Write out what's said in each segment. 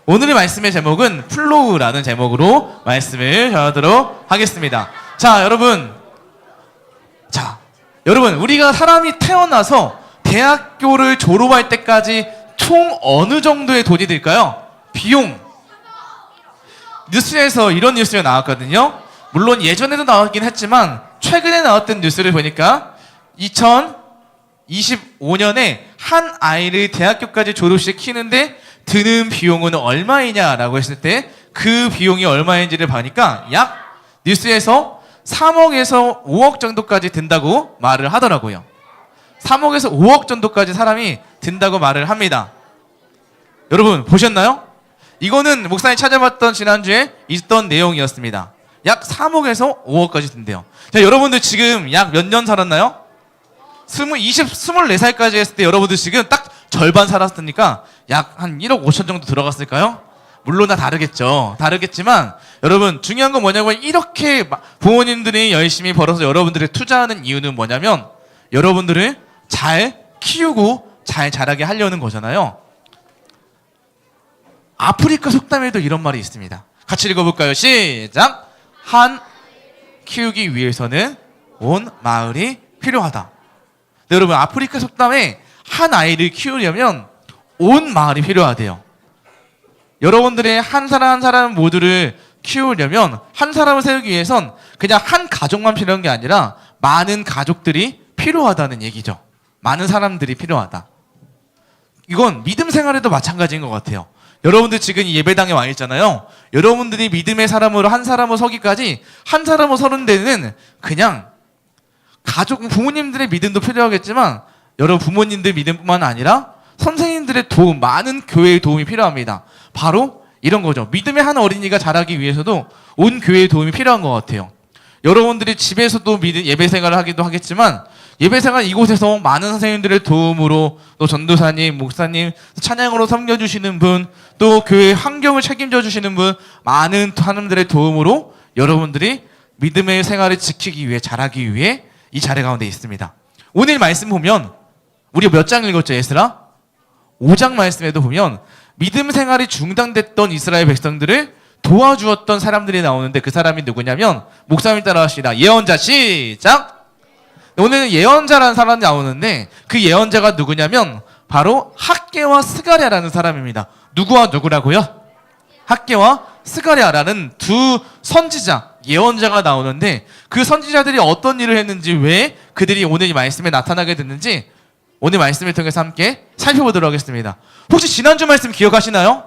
오늘의 말씀의 제목은 플로우라는 제목으로 말씀을 전하도록 하겠습니다. 자, 여러분, 우리가 사람이 태어나서 대학교를 졸업할 때까지 총 어느 정도의 돈이 들까요? 비용. 뉴스에서 이런 뉴스가 나왔거든요. 물론 예전에도 나왔긴 했지만 최근에 나왔던 뉴스를 보니까 2025년에 한 아이를 대학교까지 졸업시키는데 드는 비용은 얼마이냐라고 했을 때 그 비용이 얼마인지를 보니까 약 뉴스에서 3억에서 5억 정도까지 든다고 말을 하더라고요. 3억에서 5억 정도까지 사람이 든다고 말을 합니다. 여러분 보셨나요? 이거는 목사님 찾아봤던 지난주에 있던 내용이었습니다. 약 3억에서 5억까지 든대요. 자, 여러분들 지금 약 몇 년 살았나요? 24살까지 했을 때 여러분들 지금 딱 절반 살았으니까 약 한 1억 5천 정도 들어갔을까요? 물론 다 다르겠지만 여러분 중요한 건 뭐냐면 이렇게 부모님들이 열심히 벌어서 여러분들이 투자하는 이유는 뭐냐면 여러분들을 잘 키우고 잘 자라게 하려는 거잖아요. 아프리카 속담에도 이런 말이 있습니다. 같이 읽어볼까요? 시작! 한 키우기 위해서는 온 마을이 필요하다. 네, 여러분 아프리카 속담에 한 아이를 키우려면 온 마을이 필요하대요. 여러분들의 한 사람 한 사람 모두를 키우려면 한 사람을 세우기 위해선 그냥 한 가족만 필요한 게 아니라 많은 가족들이 필요하다는 얘기죠. 많은 사람들이 필요하다. 이건 믿음 생활에도 마찬가지인 것 같아요. 여러분들 지금 예배당에 와 있잖아요. 여러분들이 믿음의 사람으로 한 사람으로 서기까지 한 사람으로 서는 데는 그냥 가족, 부모님들의 믿음도 필요하겠지만 여러분 부모님들 믿음뿐만 아니라 선생님들의 도움, 많은 교회의 도움이 필요합니다. 바로 이런 거죠. 믿음의 한 어린이가 자라기 위해서도 온 교회의 도움이 필요한 것 같아요. 여러분들이 집에서도 예배 생활을 하기도 하겠지만 예배 생활 이곳에서 많은 선생님들의 도움으로 또 전도사님, 목사님, 찬양으로 섬겨주시는 분, 또 교회 환경을 책임져 주시는 분, 많은 사람들의 도움으로 여러분들이 믿음의 생활을 지키기 위해 자라기 위해 이 자리 가운데 있습니다. 오늘 말씀 보면 우리가 몇 장 읽었죠, 에스라? 5장 말씀에도 보면 믿음 생활이 중단됐던 이스라엘 백성들을 도와주었던 사람들이 나오는데 그 사람이 누구냐면 목사님 따라하시다. 예언자 시작! 오늘은 예언자라는 사람이 나오는데 그 예언자가 누구냐면 바로 학개와 스가랴라는 사람입니다. 누구와 누구라고요? 학개와 스가랴라는 두 선지자, 예언자가 나오는데 그 선지자들이 어떤 일을 했는지 왜 그들이 오늘 이 말씀에 나타나게 됐는지 오늘 말씀을 통해서 함께 살펴보도록 하겠습니다. 혹시 지난주 말씀 기억하시나요?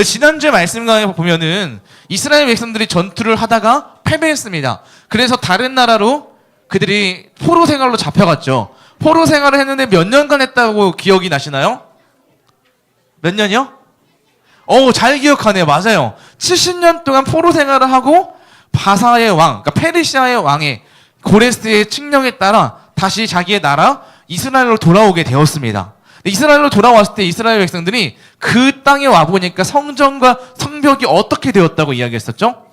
지난주의 말씀에 보면은 이스라엘 백성들이 전투를 하다가 패배했습니다. 그래서 다른 나라로 그들이 포로 생활로 잡혀갔죠. 포로 생활을 했는데 몇 년간 했다고 기억이 나시나요? 몇 년이요? 잘 기억하네요. 맞아요. 70년 동안 포로 생활을 하고 바사의 왕, 그러니까 페르시아의 왕의 고레스의 칙령에 따라 다시 자기의 나라 이스라엘로 돌아오게 되었습니다. 이스라엘로 돌아왔을 때 이스라엘 백성들이 그 땅에 와보니까 성전과 성벽이 어떻게 되었다고 이야기했었죠?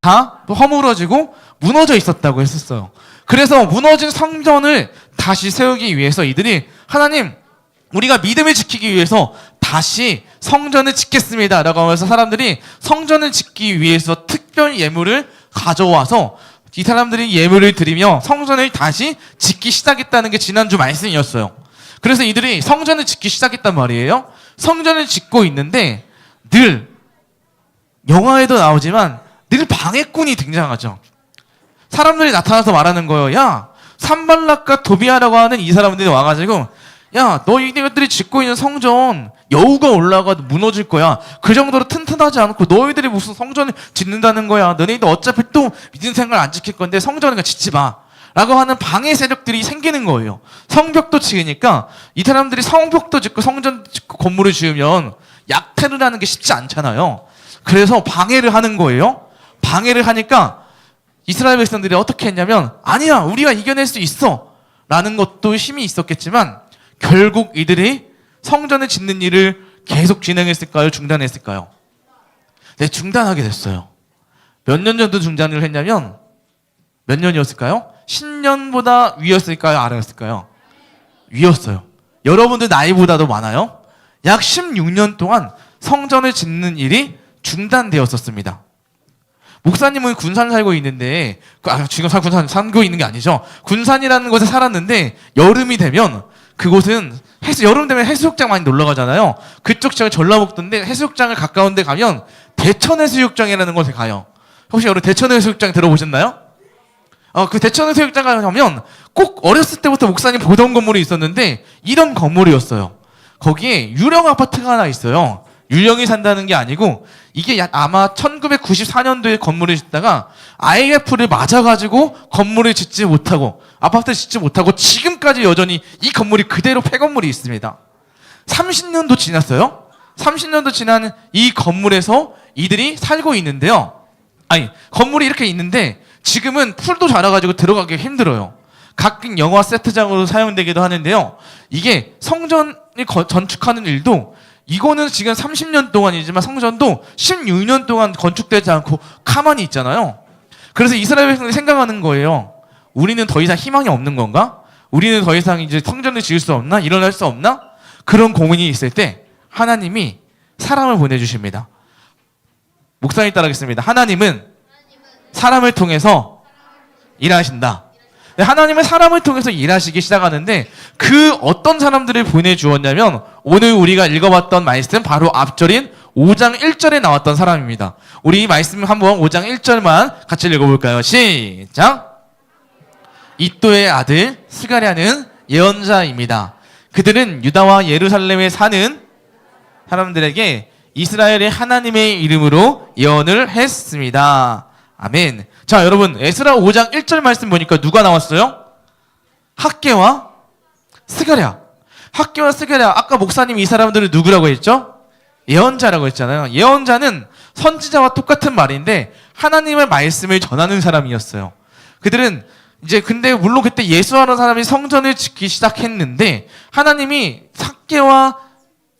다 허물어지고 무너져 있었다고 했었어요. 그래서 무너진 성전을 다시 세우기 위해서 이들이 하나님, 우리가 믿음을 지키기 위해서 다시 성전을 짓겠습니다 라고 하면서 사람들이 성전을 짓기 위해서 특별 예물을 가져와서 이 사람들이 예물을 드리며 성전을 다시 짓기 시작했다는 게 지난주 말씀이었어요. 그래서 이들이 성전을 짓기 시작했단 말이에요. 성전을 짓고 있는데 늘 영화에도 나오지만 늘 방해꾼이 등장하죠. 사람들이 나타나서 말하는 거예요. 야, 산발락과 도비아라고 하는 이 사람들이 와가지고 야, 너희들이 짓고 있는 성전 여우가 올라가도 무너질 거야. 그 정도로 튼튼하지 않고 너희들이 무슨 성전을 짓는다는 거야. 너희들 어차피 또 믿음 생활 안 지킬 건데 성전을 짓지 마 라고 하는 방해 세력들이 생기는 거예요. 성벽도 지으니까 이 사람들이 성벽도 짓고 성전 짓고 건물을 지으면 약탈을 하는 게 쉽지 않잖아요. 그래서 방해를 하는 거예요. 방해를 하니까 이스라엘 백성들이 어떻게 했냐면 아니야, 우리가 이겨낼 수 있어 라는 것도 힘이 있었겠지만 결국 이들이 성전을 짓는 일을 계속 진행했을까요? 중단했을까요? 네, 중단하게 됐어요. 몇 년 정도 중단을 했냐면 몇 년이었을까요? 10년보다 위였을까요? 아래였을까요? 위였어요. 여러분들 나이보다도 많아요. 약 16년 동안 성전을 짓는 일이 중단되었었습니다. 목사님은 군산 살고 있는데, 지금 군산 살고 있는 게 아니죠. 군산이라는 곳에 살았는데 여름이 되면 그곳은 여름 되면 해수욕장 많이 놀러 가잖아요. 그쪽 지역이 전라북도인데 해수욕장을 가까운 데 가면 대천해수욕장이라는 곳에 가요. 혹시 여러분 대천해수욕장 들어보셨나요? 그 대천해수욕장 가면 꼭 어렸을 때부터 목사님 보던 건물이 있었는데 이런 건물이었어요. 거기에 유령 아파트가 하나 있어요. 유령이 산다는 게 아니고 이게 아마 1994년도에 건물을 짓다가 IMF를 맞아가지고 건물을 짓지 못하고 아파트를 짓지 못하고 지금까지 여전히 이 건물이 그대로 폐건물이 있습니다. 30년도 지났어요. 30년도 지난 이 건물에서 이들이 살고 있는데요. 건물이 이렇게 있는데 지금은 풀도 자라가지고 들어가기 힘들어요. 각종 영화 세트장으로 사용되기도 하는데요. 이게 성전을 건축하는 일도 이거는 지금 30년 동안이지만 성전도 16년 동안 건축되지 않고 가만히 있잖아요. 그래서 이스라엘 백성들이 생각하는 거예요. 우리는 더 이상 희망이 없는 건가? 우리는 더 이상 이제 성전을 지을 수 없나? 일어날 수 없나? 그런 고민이 있을 때 하나님이 사람을 보내주십니다. 목사님 따라하겠습니다. 하나님은 사람을 통해서 일하신다. 하나님은 사람을 통해서 일하시기 시작하는데 그 어떤 사람들을 보내주었냐면 오늘 우리가 읽어봤던 말씀 바로 앞절인 5장 1절에 나왔던 사람입니다. 우리 이 말씀 한번 5장 1절만 같이 읽어볼까요? 시작! 이또의 아들 스가랴는 예언자입니다. 그들은 유다와 예루살렘에 사는 사람들에게 이스라엘의 하나님의 이름으로 예언을 했습니다. 아멘. 자, 여러분 에스라 5장 1절 말씀 보니까 누가 나왔어요? 학개와 스가랴. 학개와 스가랴. 아까 목사님이 이 사람들을 누구라고 했죠? 예언자라고 했잖아요. 예언자는 선지자와 똑같은 말인데 하나님의 말씀을 전하는 사람이었어요. 그들은 이제 근데 물론 그때 예수라는 사람이 성전을 짓기 시작했는데 하나님이 학개와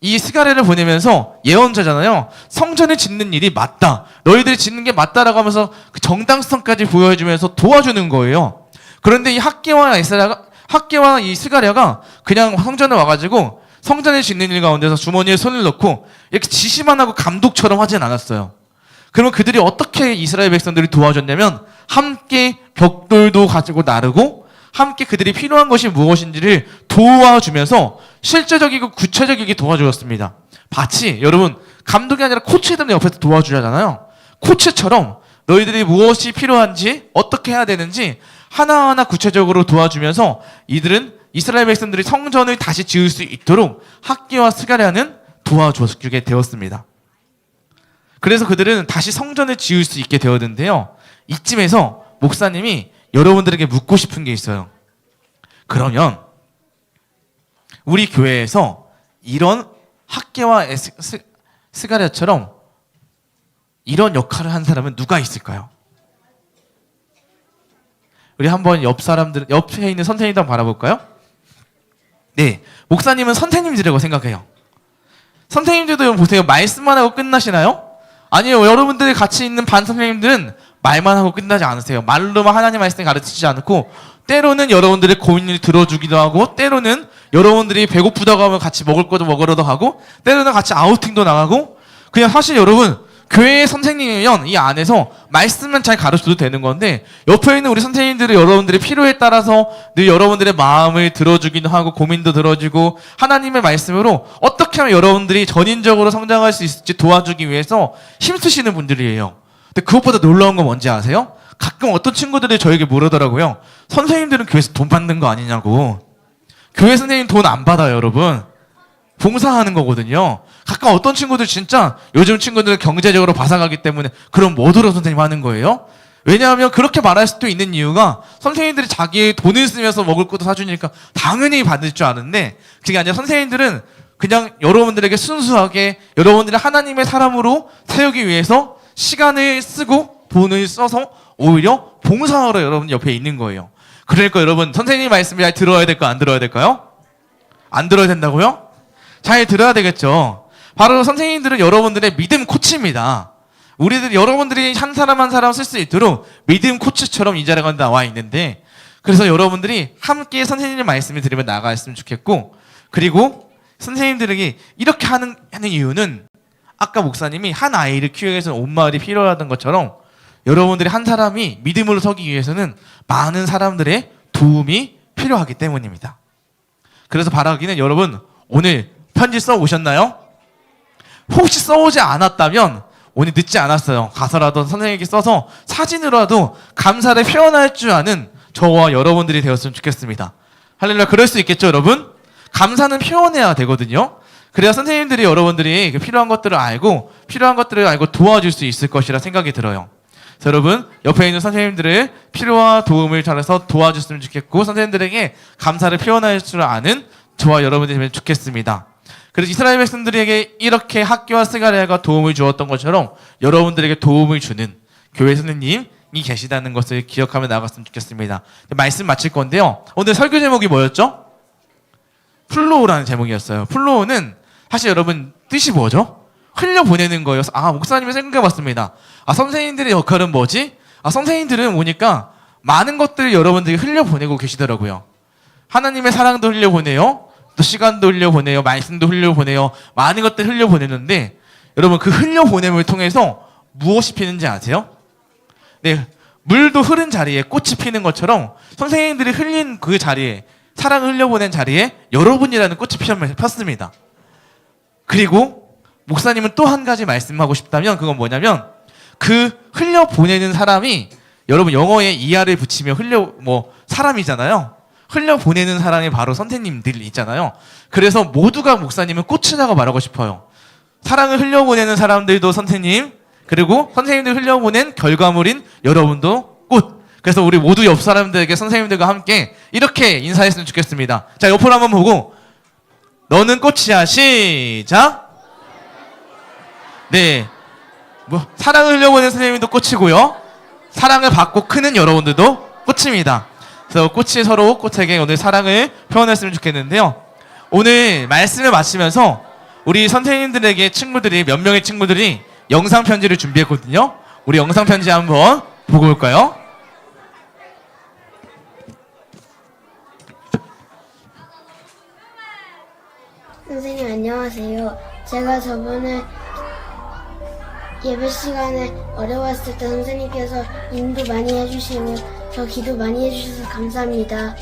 이 스가랴를 보내면서 예언자잖아요. 성전을 짓는 일이 맞다. 너희들이 짓는 게 맞다라고 하면서 그 정당성까지 보여주면서 도와주는 거예요. 그런데 이 학개와 이 스가랴가 그냥 성전에 와가지고 성전을 짓는 일 가운데서 주머니에 손을 넣고 이렇게 지시만 하고 감독처럼 하진 않았어요. 그러면 그들이 어떻게 이스라엘 백성들을 도와줬냐면 함께 벽돌도 가지고 나르고 함께 그들이 필요한 것이 무엇인지를 도와주면서 실제적이고 구체적이게 도와주었습니다. 마치 여러분 감독이 아니라 코치들은 옆에서 도와주잖아요. 코치처럼 너희들이 무엇이 필요한지 어떻게 해야 되는지 하나하나 구체적으로 도와주면서 이들은 이스라엘 백성들이 성전을 다시 지을 수 있도록 학개와 스가랴는 도와주게 되었습니다. 그래서 그들은 다시 성전을 지을 수 있게 되었는데요. 이쯤에서 목사님이 여러분들에게 묻고 싶은 게 있어요. 그러면 우리 교회에서 이런 학개와 스가랴처럼 이런 역할을 한 사람은 누가 있을까요? 우리 한번 옆에 있는 선생님들 한번 바라볼까요? 네, 목사님은 선생님들이라고 생각해요. 선생님들도 보세요. 말씀만 하고 끝나시나요? 아니요, 여러분들이 같이 있는 반 선생님들은 말만 하고 끝나지 않으세요. 말로만 하나님 말씀 가르치지 않고 때로는 여러분들의 고민을 들어주기도 하고 때로는 여러분들이 배고프다고 하면 같이 먹을 것도 먹으러도 하고 때로는 같이 아우팅도 나가고 그냥 사실 여러분 교회의 선생님이면 이 안에서 말씀만 잘 가르쳐도 되는 건데 옆에 있는 우리 선생님들이 여러분들의 필요에 따라서 늘 여러분들의 마음을 들어주기도 하고 고민도 들어주고 하나님의 말씀으로 어떻게 하면 여러분들이 전인적으로 성장할 수 있을지 도와주기 위해서 힘쓰시는 분들이에요. 근데 그것보다 놀라운 건 뭔지 아세요? 가끔 어떤 친구들이 저에게 물어더라고요. 선생님들은 교회에서 돈 받는 거 아니냐고. 교회 선생님 돈 안 받아요, 여러분. 봉사하는 거거든요. 가끔 어떤 친구들 진짜 요즘 친구들은 경제적으로 바삭하기 때문에 그럼 뭐 들어 선생님 하는 거예요? 왜냐하면 그렇게 말할 수도 있는 이유가 선생님들이 자기의 돈을 쓰면서 먹을 것도 사주니까 당연히 받을 줄 아는데 그게 아니라 선생님들은 그냥 여러분들에게 순수하게 여러분들이 하나님의 사람으로 세우기 위해서 시간을 쓰고 돈을 써서 오히려 봉사하러 여러분 옆에 있는 거예요. 그러니까 여러분 선생님 말씀을 잘 들어야 될까요? 안 들어야 될까요? 안 들어야 된다고요? 잘 들어야 되겠죠. 바로 선생님들은 여러분들의 믿음 코치입니다. 우리들 여러분들이 한 사람 한 사람 쓸 수 있도록 믿음 코치처럼 이 자리에 나와 있는데 그래서 여러분들이 함께 선생님의 말씀을 들으며 나아갔으면 좋겠고 그리고 선생님들에게 이렇게 하는 이유는 아까 목사님이 한 아이를 키우기 위해서는 온 마을이 필요하던 것처럼 여러분들이 한 사람이 믿음으로 서기 위해서는 많은 사람들의 도움이 필요하기 때문입니다. 그래서 바라기는 여러분 오늘 편지 써 오셨나요? 혹시 써오지 않았다면 오늘 늦지 않았어요. 가서라도 선생님께 써서 사진으로라도 감사를 표현할 줄 아는 저와 여러분들이 되었으면 좋겠습니다. 할렐루야. 그럴 수 있겠죠, 여러분? 감사는 표현해야 되거든요. 그래야 선생님들이 여러분들이 필요한 것들을 알고 도와줄 수 있을 것이라 생각이 들어요. 그래서 여러분 옆에 있는 선생님들을 필요와 도움을 잘해서 도와줬으면 좋겠고 선생님들에게 감사를 표현할 줄 아는 저와 여러분들이 되면 좋겠습니다. 그래서 이스라엘 백성들에게 이렇게 학교와 스가랴가 도움을 주었던 것처럼 여러분들에게 도움을 주는 교회 선생님이 계시다는 것을 기억하며 나갔으면 좋겠습니다. 말씀 마칠 건데요. 오늘 설교 제목이 뭐였죠? 플로우라는 제목이었어요. 플로우는 사실 여러분 뜻이 뭐죠? 흘려보내는 거예요. 목사님이 생각해봤습니다. 선생님들의 역할은 뭐지? 선생님들은 보니까 많은 것들을 여러분들이 흘려보내고 계시더라고요. 하나님의 사랑도 흘려보내요. 또 시간도 흘려보내요. 말씀도 흘려보내요. 많은 것들 흘려보내는데 여러분 그 흘려보냄을 통해서 무엇이 피는지 아세요? 네, 물도 흐른 자리에 꽃이 피는 것처럼 선생님들이 흘린 그 자리에 사랑을 흘려보낸 자리에 여러분이라는 꽃이 폈습니다. 그리고 목사님은 또 한 가지 말씀하고 싶다면 그건 뭐냐면 그 흘려보내는 사람이 여러분 영어에 ER을 붙이면 사람이잖아요. 흘려보내는 사람이 바로 선생님들 있잖아요. 그래서 모두가 목사님은 꽃이라고 말하고 싶어요. 사랑을 흘려보내는 사람들도 선생님, 그리고 선생님들 흘려보낸 결과물인 여러분도 꽃. 그래서 우리 모두 옆 사람들에게 선생님들과 함께 이렇게 인사했으면 좋겠습니다. 자, 옆으로 한번 보고 너는 꽃이야. 시작. 네, 사랑을 흘려보내는 선생님도 꽃이고요. 사랑을 받고 크는 여러분들도 꽃입니다. 그래서 꽃이 서로 꽃에게 오늘 사랑을 표현했으면 좋겠는데요. 오늘 말씀을 마치면서 우리 선생님들에게 몇 명의 친구들이 영상 편지를 준비했거든요. 우리 영상 편지 한번 보고 올까요? 선생님 안녕하세요. 제가 저번에 예배 시간에 어려웠을 때 선생님께서 인도 많이 해주시고 저 기도 많이 해주셔서 감사합니다.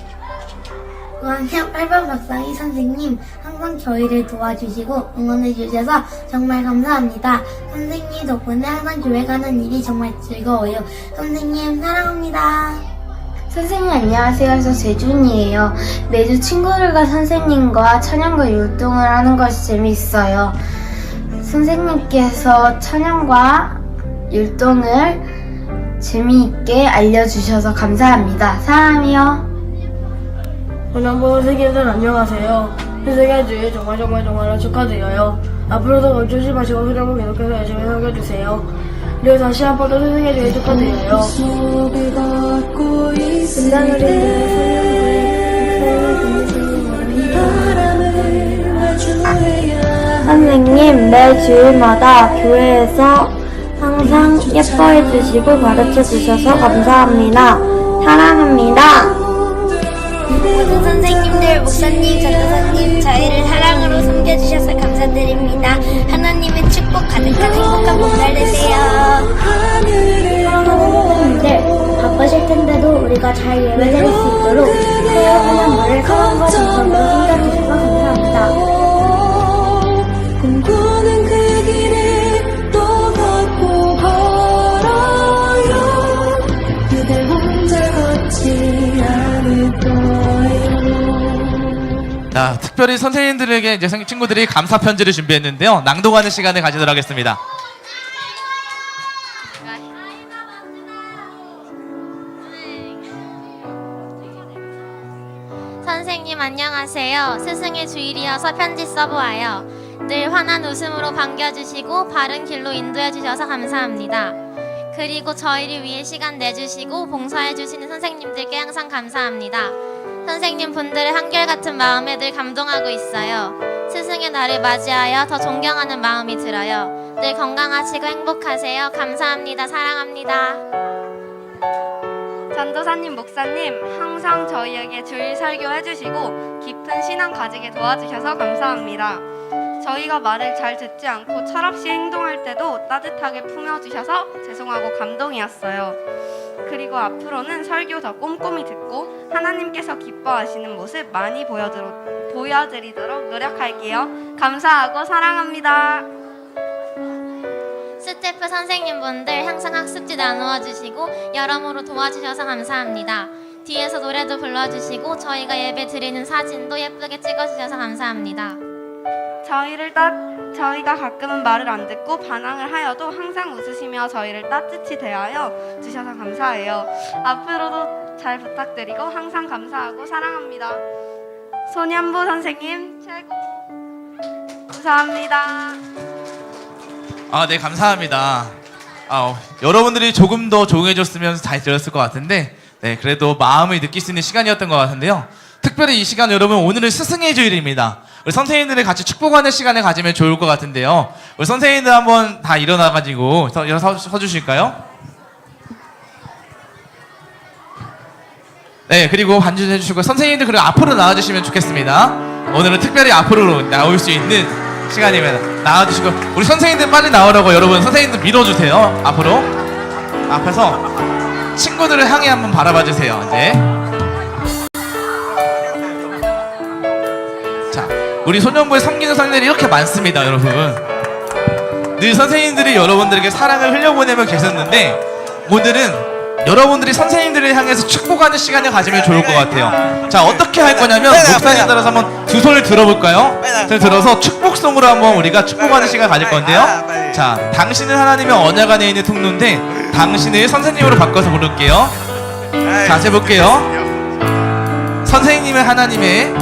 5학년 8반 박상희 선생님 항상 저희를 도와주시고 응원해주셔서 정말 감사합니다. 선생님 덕분에 항상 교회 가는 일이 정말 즐거워요. 선생님 사랑합니다. 선생님 안녕하세요. 저 재준이에요. 매주 친구들과 선생님과 찬양과 율동을 하는 것이 재미있어요. 선생님께서 찬양과 율동을 재미있게 알려주셔서 감사합니다. 사랑해요. 원양보 세계들 안녕하세요. 세계주의 정말 축하드려요. 앞으로도 멈추지 마시고 흐름을 계속해서 열심히 섬겨주세요. 그리고 다시 한 번 더 세계주의 축하드려요. 선생님 매 주일마다 교회에서 항상 예뻐해 주시고 가르쳐 주셔서 감사합니다. 사랑합니다. 모든 선생님들, 목사님, 전도사님 저희를 사랑으로 섬겨주셔서 감사드립니다. 하나님의 축복 가득한 행복한 봄날 되세요. 사랑하는 선생님들, 바쁘실 텐데도 우리가 잘 예배드릴 수 있도록 새해에는 물을 사랑과 정성으로 섬겨주셔서 감사합니다. 꿈꾸는 그 길을 또 걷고 걸어요. 그댈 혼자 걷지 않을 거예요. 자, 특별히 선생님들에게 이제 친구들이 감사 편지를 준비했는데요. 낭독하는 시간을 가지도록 하겠습니다. 선생님 안녕하세요. 스승의 주일이어서 편지 써보아요. 늘 환한 웃음으로 반겨주시고 바른 길로 인도해주셔서 감사합니다. 그리고 저희를 위해 시간 내주시고 봉사해주시는 선생님들께 항상 감사합니다. 선생님 분들의 한결같은 마음에 늘 감동하고 있어요. 스승의 날을 맞이하여 더 존경하는 마음이 들어요. 늘 건강하시고 행복하세요. 감사합니다. 사랑합니다. 전도사님, 목사님 항상 저희에게 주일 설교 해주시고 깊은 신앙 가지게 도와주셔서 감사합니다. 저희가 말을 잘 듣지 않고 철없이 행동할 때도 따뜻하게 품어주셔서 죄송하고 감동이었어요. 그리고 앞으로는 설교 더 꼼꼼히 듣고 하나님께서 기뻐하시는 모습 많이 보여드리도록 노력할게요. 감사하고 사랑합니다. 스태프 선생님분들 항상 학습지 나누어 주시고 여러모로 도와주셔서 감사합니다. 뒤에서 노래도 불러주시고 저희가 예배 드리는 사진도 예쁘게 찍어주셔서 감사합니다. 저희가 가끔은 말을 안 듣고 반항을 하여도 항상 웃으시며 저희를 따뜻히 대하여 주셔서 감사해요. 앞으로도 잘 부탁드리고 항상 감사하고 사랑합니다. 소년부 선생님 최고. 감사합니다. 네, 감사합니다. 여러분들이 조금 더 조용해졌으면 잘 들었을 것 같은데, 네, 그래도 마음을 느낄 수 있는 시간이었던 것 같은데요. 특별히 이 시간 여러분, 오늘은 스승의 주일입니다. 우리 선생님들이 같이 축복하는 시간을 가지면 좋을 것 같은데요. 우리 선생님들 한번 다 일어나가지고 서주실까요? 네, 그리고 반주해 주시고 선생님들 그리고 앞으로 나와주시면 좋겠습니다. 오늘은 특별히 앞으로 나올 수 있는 시간입니다. 나와주시고 우리 선생님들 빨리 나오라고 여러분 선생님들 밀어주세요. 앞으로 앞에서 친구들을 향해 한번 바라봐 주세요. 이제 자, 우리 소년부에 섬기는 선생님들이 이렇게 많습니다. 여러분 늘 선생님들이 여러분들에게 사랑을 흘려보내며 계셨는데 오늘은 여러분들이 선생님들을 향해서 축복하는 시간을 가지면 좋을 것 같아요. 자, 어떻게 할 거냐면 목사님 따라서 한번 두 손을 들어볼까요? 손을 들어서 축복송으로 한번 우리가 축복하는 시간을 가질 건데요. 자, 당신은 하나님의 언약 안에 있는 통로인데 당신을 선생님으로 바꿔서 부를게요. 자, 해볼게요. 선생님은 하나님의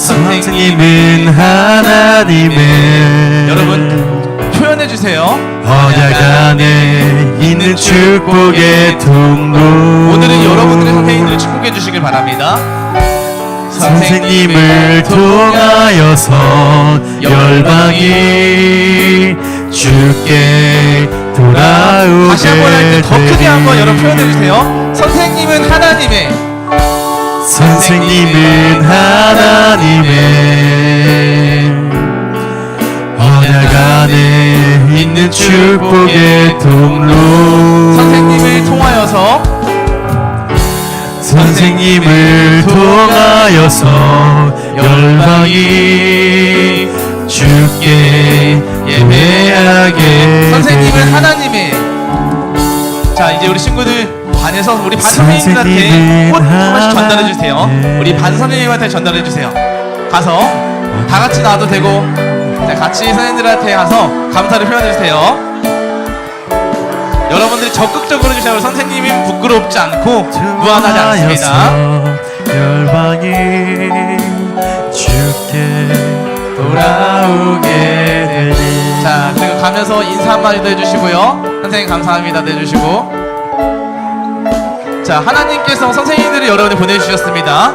선생님은 하나님의 여러분 표현해주세요. 언약 안에 있는 축복의 통로. 오늘은 여러분들의 선생님들을 축복해 주시길 바랍니다. 선생님을 통하여서 열방이 주께 돌아오게 다시 한번 할 때 더 크게 한번 여러분 표현해 주세요. 선생님은 하나님의 선생님은 하나님의 언약 안에 있는 축복의 통로. 선생님을 통하여서 선생님을 통하여서 열방이 주께 예배하게. 선생님은 하나님의. 자, 이제 우리 친구들 반에서 우리 반 선생님들한테 꽃 한 번씩 전달해 주세요. 우리 반 선생님한테 전달해 주세요. 가서 다 같이 놔도 되고 자, 같이 선생님들한테 가서 감사를 표현해 주세요. 여러분들이 적극적으로 해주세요. 선생님이 부끄럽지 않고 무한하지 않습니다. 열방이 주께 돌아오게 되니. 자, 그리고 가면서 인사 한마디도 해주시고요. 선생님 감사합니다도 해주시고. 자, 하나님께서 선생님들을 여러분이 보내주셨습니다.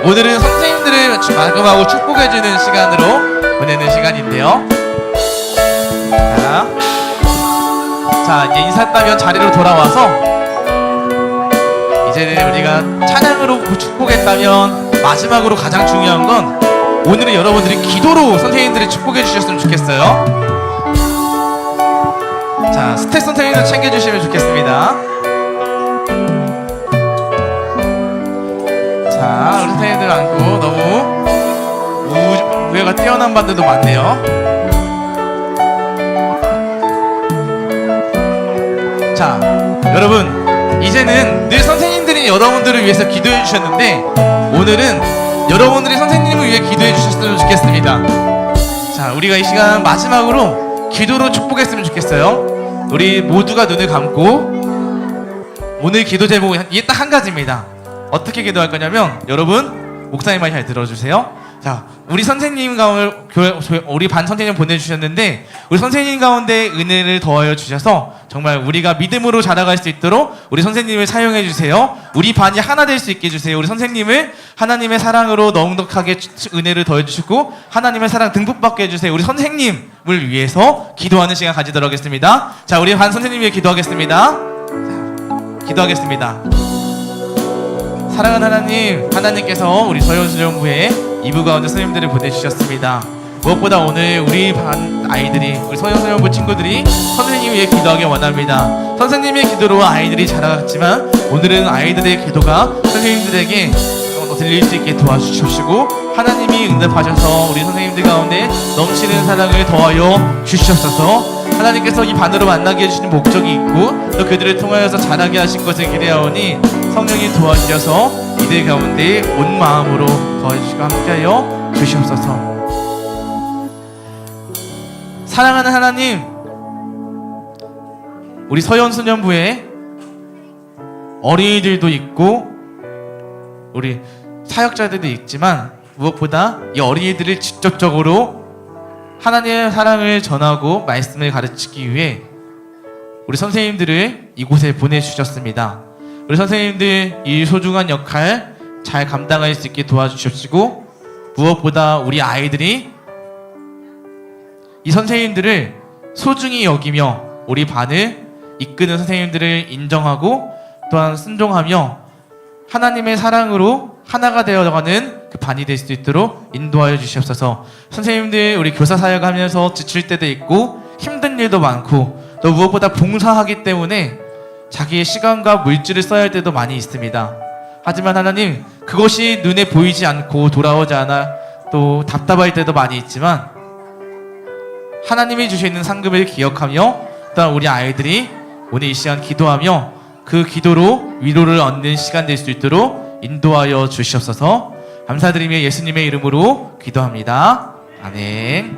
오늘은 선생님들을 마감하고 축복해주는 시간으로 보내는 시간인데요. 자, 이제 인사했다면 자리로 돌아와서 이제는 우리가 찬양으로 축복했다면 마지막으로 가장 중요한 건 오늘은 여러분들이 기도로 선생님들이 축복해 주셨으면 좋겠어요. 자, 스텝 선생님도 챙겨주시면 좋겠습니다. 자, 우리 선생님들 앉고 너무 우애가 뛰어난 반들도 많네요. 자, 여러분 이제는 늘 선생님들이 여러분들을 위해서 기도해 주셨는데 오늘은 여러분들이 선생님을 위해 기도해 주셨으면 좋겠습니다. 자, 우리가 이 시간 마지막으로 기도로 축복했으면 좋겠어요. 우리 모두가 눈을 감고 오늘 기도 제목은 이게 딱 한 가지입니다. 어떻게 기도할 거냐면 여러분 목사님 말 잘 들어주세요. 자, 우리 선생님 가운데 우리 반 선생님 보내주셨는데 우리 선생님 가운데 은혜를 더하여 주셔서 정말 우리가 믿음으로 자라갈 수 있도록 우리 선생님을 사용해 주세요. 우리 반이 하나 될 수 있게 해주세요. 우리 선생님을 하나님의 사랑으로 넉넉하게 은혜를 더해 주시고 하나님의 사랑 듬뿍 받게 해주세요. 우리 선생님을 위해서 기도하는 시간 가지도록 하겠습니다. 자, 우리 반 선생님 위해 기도하겠습니다. 자, 기도하겠습니다. 사랑하는 하나님, 하나님께서 우리 서현수련부에 2부 가운데 선생님들을 보내주셨습니다. 무엇보다 오늘 우리 반 아이들이, 우리 서영서영부 친구들이 선생님 위해 기도하기 원합니다. 선생님의 기도로 아이들이 자라갔지만 오늘은 아이들의 기도가 선생님들에게 들릴 수 있게 도와주십시고 하나님이 응답하셔서 우리 선생님들 가운데 넘치는 사랑을 더하여 주시옵소서. 하나님께서 이 반으로 만나게 해주시는 목적이 있고 또 그들을 통하여서 자라게 하신 것을 기대하오니 성령이 도와주셔서 이들 가운데 온 마음으로 도와주시고 함께하여 주시옵소서. 사랑하는 하나님, 우리 서연소년부에 어린이들도 있고 우리 사역자들도 있지만 무엇보다 이 어린이들을 직접적으로 하나님의 사랑을 전하고 말씀을 가르치기 위해 우리 선생님들을 이곳에 보내주셨습니다. 우리 선생님들 이 소중한 역할 잘 감당할 수 있게 도와주십시고 무엇보다 우리 아이들이 이 선생님들을 소중히 여기며 우리 반을 이끄는 선생님들을 인정하고 또한 순종하며 하나님의 사랑으로 하나가 되어가는 그 반이 될 수 있도록 인도하여 주시옵소서. 선생님들 우리 교사 사역하면서 지칠 때도 있고 힘든 일도 많고 또 무엇보다 봉사하기 때문에 자기의 시간과 물질을 써야 할 때도 많이 있습니다. 하지만 하나님, 그것이 눈에 보이지 않고 돌아오지 않아 또 답답할 때도 많이 있지만 하나님이 주시는 상급을 기억하며 또한 우리 아이들이 오늘 이 시간 기도하며 그 기도로 위로를 얻는 시간 될 수 있도록 인도하여 주시옵소서. 감사드리며 예수님의 이름으로 기도합니다. 아멘.